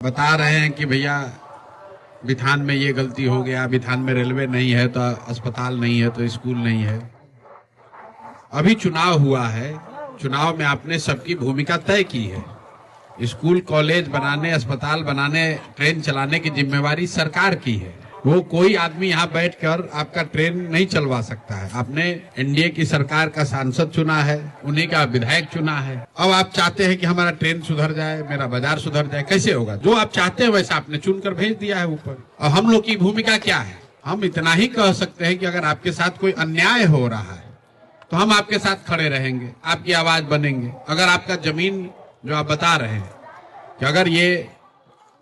बता रहे हैं कि भैया बिथान में ये गलती हो गया, बिथान में रेलवे नहीं है तो अस्पताल नहीं है तो स्कूल नहीं है। अभी चुनाव हुआ है, चुनाव में आपने सबकी भूमिका तय की है। स्कूल कॉलेज बनाने, अस्पताल बनाने, ट्रेन चलाने की जिम्मेवारी सरकार की है। वो कोई आदमी यहाँ बैठकर आपका ट्रेन नहीं चलवा सकता है। आपने एनडीए की सरकार का सांसद चुना है, उन्हीं का विधायक चुना है। अब आप चाहते हैं कि हमारा ट्रेन सुधर जाए, मेरा बाजार सुधर जाए, कैसे होगा? जो आप चाहते हैं वैसा आपने चुनकर भेज दिया है ऊपर। और हम लोग की भूमिका क्या है? हम इतना ही कह सकते हैं कि अगर आपके साथ कोई अन्याय हो रहा है तो हम आपके साथ खड़े रहेंगे, आपकी आवाज बनेंगे। अगर आपका जमीन जो आप बता रहे हैं कि अगर ये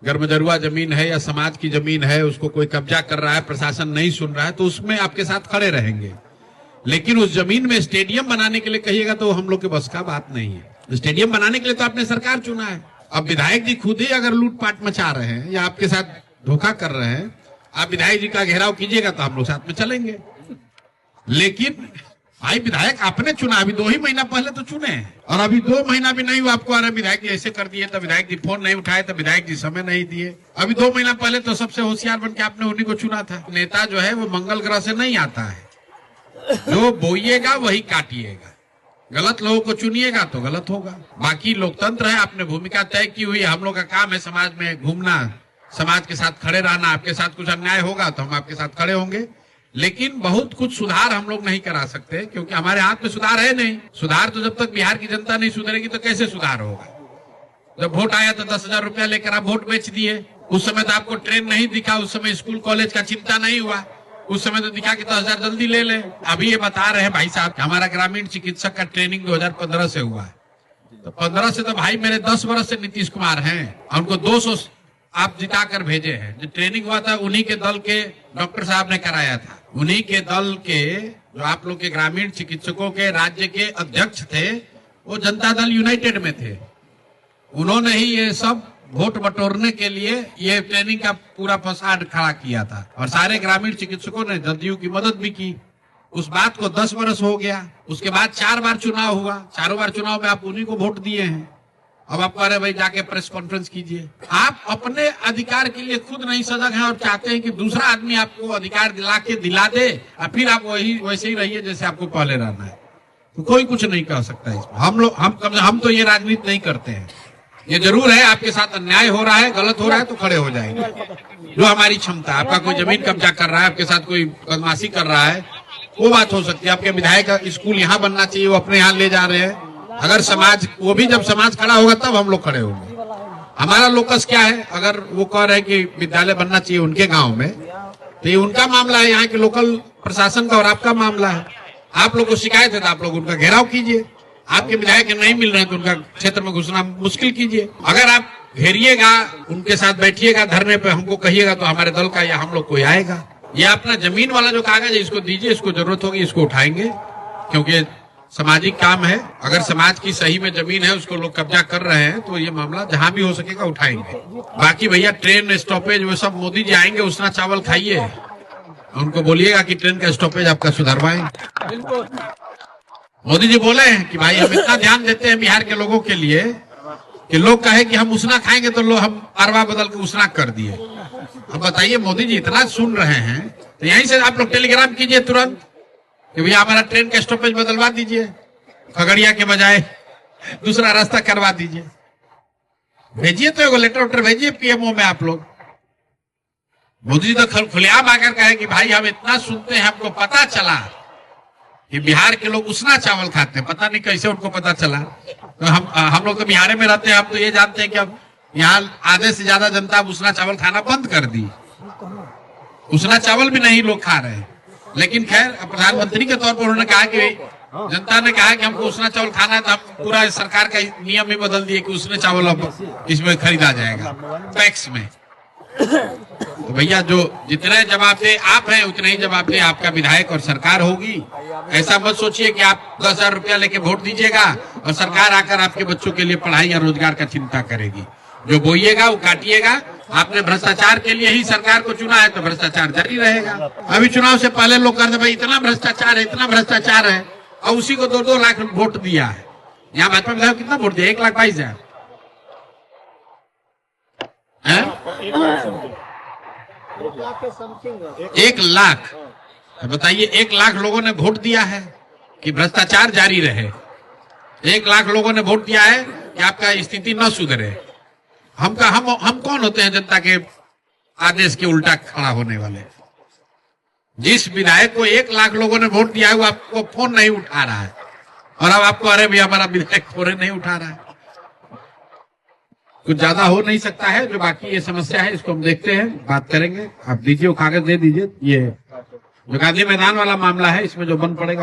गर्मजरुआ जमीन है या समाज की जमीन है, उसको कोई कब्जा कर रहा है, प्रशासन नहीं सुन रहा है, तो उसमें आपके साथ खड़े रहेंगे। लेकिन उस जमीन में स्टेडियम बनाने के लिए कहिएगा तो हम लोग के बस का बात नहीं है। स्टेडियम बनाने के लिए तो आपने सरकार चुना है। अब विधायक जी खुद ही अगर लूटपाट मचा रहे हैं या आपके साथ धोखा कर रहे हैं, आप विधायक जी का घेराव कीजिएगा तो हम लोग साथ में चलेंगे। लेकिन भाई विधायक आपने चुना, अभी 2 ही महीना पहले तो चुने, और अभी 2 महीना भी नहीं हुआ आपको आ रहा विधायक जी ऐसे कर दिए, तो विधायक जी फोन नहीं उठाए, तो विधायक जी समय नहीं दिए। अभी 2 महीना पहले तो सबसे होशियार बन के आपने उन्हीं को चुना था। नेता जो है वो मंगल ग्रह से नहीं आता है। जो बोइएगा वही काटिएगा। गलत लोगों को चुनिएगा तो गलत होगा। बाकी लोकतंत्र है, आपने भूमिका तय की हुई है। हम लोग का काम है समाज में घूमना, समाज के साथ खड़े रहना। आपके साथ कुछ अन्याय होगा तो हम आपके साथ खड़े होंगे, लेकिन बहुत कुछ सुधार हम लोग नहीं करा सकते क्योंकि हमारे हाथ में सुधार है नहीं। सुधार तो जब तक बिहार की जनता नहीं सुधरेगी तो कैसे सुधार होगा? जब वोट आया तो 10,000 रुपया लेकर आप वोट बेच दिए। उस समय तो आपको ट्रेन नहीं दिखा, उस समय स्कूल कॉलेज का चिंता नहीं हुआ, उस समय तो दिखा कि 10,000 जल्दी ले ले। अभी ये बता रहे हैं भाई साहब हमारा ग्रामीण चिकित्सक का ट्रेनिंग 2015 से हुआ है, तो 15 से तो भाई मेरे 10 वर्ष से नीतीश कुमार हैं, उनको 200 आप जिता कर भेजे हैं। जो ट्रेनिंग हुआ था उन्हीं के दल के डॉक्टर साहब ने कराया था। उन्हीं के दल के जो आप लोग के ग्रामीण चिकित्सकों के राज्य के अध्यक्ष थे, वो जनता दल यूनाइटेड में थे। उन्होंने ही ये सब वोट बटोरने के लिए ये ट्रेनिंग का पूरा फसाद खड़ा किया था, और सारे ग्रामीण चिकित्सकों ने जदयू की मदद भी की। उस बात को 10 वर्ष हो गया। उसके बाद 4 बार चुनाव हुआ, चारों बार चुनाव में आप उन्हीं को वोट दिए हैं। अब आप कह रहे भाई जाके प्रेस कॉन्फ्रेंस कीजिए। आप अपने अधिकार के लिए खुद नहीं सजग हैं और चाहते हैं कि दूसरा आदमी आपको अधिकार दिला दे और फिर आप वैसे ही रहिए जैसे आपको पहले रहना है। तो कोई कुछ नहीं कह सकता इसमें। हम तो ये राजनीति नहीं करते हैं। ये जरूर है आपके साथ अन्याय हो रहा है, गलत हो रहा है तो खड़े हो जाएंगे। जो हमारी क्षमता, आपका कोई जमीन कब्जा कर रहा है, आपके साथ कोई बदमाशी कर रहा है, वो बात हो सकती है। आपके विधायक का स्कूल यहाँ बनना चाहिए, वो अपने यहाँ ले जा रहे हैं। अगर समाज, वो भी जब समाज खड़ा होगा तब हम लोग खड़े होंगे। हमारा लोकस क्या है? अगर वो कह रहे हैं कि विद्यालय बनना चाहिए उनके गांव में, तो ये उनका मामला है, यहाँ के लोकल प्रशासन का, और आपका मामला है। आप लोग को शिकायत है तो आप लोग उनका घेराव कीजिए। आपके विधायक नहीं मिल रहे हैं तो उनका क्षेत्र में घुसना मुश्किल कीजिए। अगर आप घेरिएगा, उनके साथ बैठिएगा धरने पे, हमको कहिएगा तो हमारे दल का या हम लोग कोई आएगा। ये अपना जमीन वाला जो कागज है इसको दीजिए, इसको जरूरत होगी इसको उठाएंगे, क्योंकि सामाजिक काम है। अगर समाज की सही में जमीन है, उसको लोग कब्जा कर रहे हैं, तो ये मामला जहां भी हो सकेगा उठाएंगे। बाकी भैया ट्रेन स्टॉपेज वो सब मोदी जी आएंगे, उसना चावल खाइए, उनको बोलिएगा कि ट्रेन का स्टॉपेज आपका सुधरवाएं। मोदी जी बोले हैं कि भाई हम इतना ध्यान देते हैं बिहार के लोगों के लिए कि लोग कहे कि हम उसना खाएंगे तो लोग हम अरवा बदल के उसना कर दिए। अब बताइए मोदी जी इतना सुन रहे हैं तो यहीं से आप लोग टेलीग्राम कीजिए तुरंत कि भैया हमारा ट्रेन का स्टॉपेज बदलवा दीजिए, खगड़िया के बजाय दूसरा रास्ता करवा दीजिए। भेजिए तो एगो लेटर भेजिए पीएमओ में आप लोग। मोदी जी तो खुलेआम आकर कहे कि भाई हम इतना सुनते हैं, हमको पता चला कि बिहार के लोग उसना चावल खाते हैं। पता नहीं कैसे उनको पता चला। तो हम लोग तो बिहार में रहते हैं, हम तो ये जानते हैं कि अब यहाँ आधे से ज्यादा जनता उसना चावल खाना बंद कर दी। उसना चावल भी नहीं लोग खा रहे हैं। लेकिन खैर प्रधानमंत्री के तौर पर उन्होंने कहा कि जनता ने कहा कि हमको उसना चावल खाना है, तो हम पूरा सरकार का नियम ही बदल दिए कि उसने चावल अब इसमें खरीदा जाएगा टैक्स में। तो भैया जो जितने जवाबदेह आप हैं उतने ही जवाबदेह आपका विधायक और सरकार होगी। ऐसा मत सोचिए कि आप 10,000 रुपया लेके वोट दीजिएगा और सरकार आकर आपके बच्चों के लिए पढ़ाई या रोजगार का चिंता करेगी। जो बोइएगा वो काटिएगा। आपने भ्रष्टाचार के लिए ही सरकार को चुना है तो भ्रष्टाचार जारी रहेगा। अभी चुनाव से पहले लोग कहते भाई इतना भ्रष्टाचार है, इतना भ्रष्टाचार है, और उसी को 2-2 लाख वोट दिया है। यहाँ भाजपा विधायक कितना वोट दिया? 1,22,000। 1 लाख। बताइए, 1 लाख लोगों ने वोट दिया है कि भ्रष्टाचार जारी रहे। 1 लाख लोगों ने वोट दिया है कि आपका स्थिति न सुधरे। हम कौन होते हैं जनता के आदेश के उल्टा खड़ा होने वाले? जिस विधायक को 1 लाख लोगों ने वोट दिया है वो आपको फोन नहीं उठा रहा है, और अब आपको अरे भैया हमारा विधायक फोन नहीं उठा रहा है। कुछ ज्यादा हो नहीं सकता है। जो बाकी ये समस्या है इसको हम देखते हैं, बात करेंगे। आप दीजिए, वो कागज दे दीजिए। ये जो गांधी मैदान वाला मामला है इसमें जो बंद पड़ेगा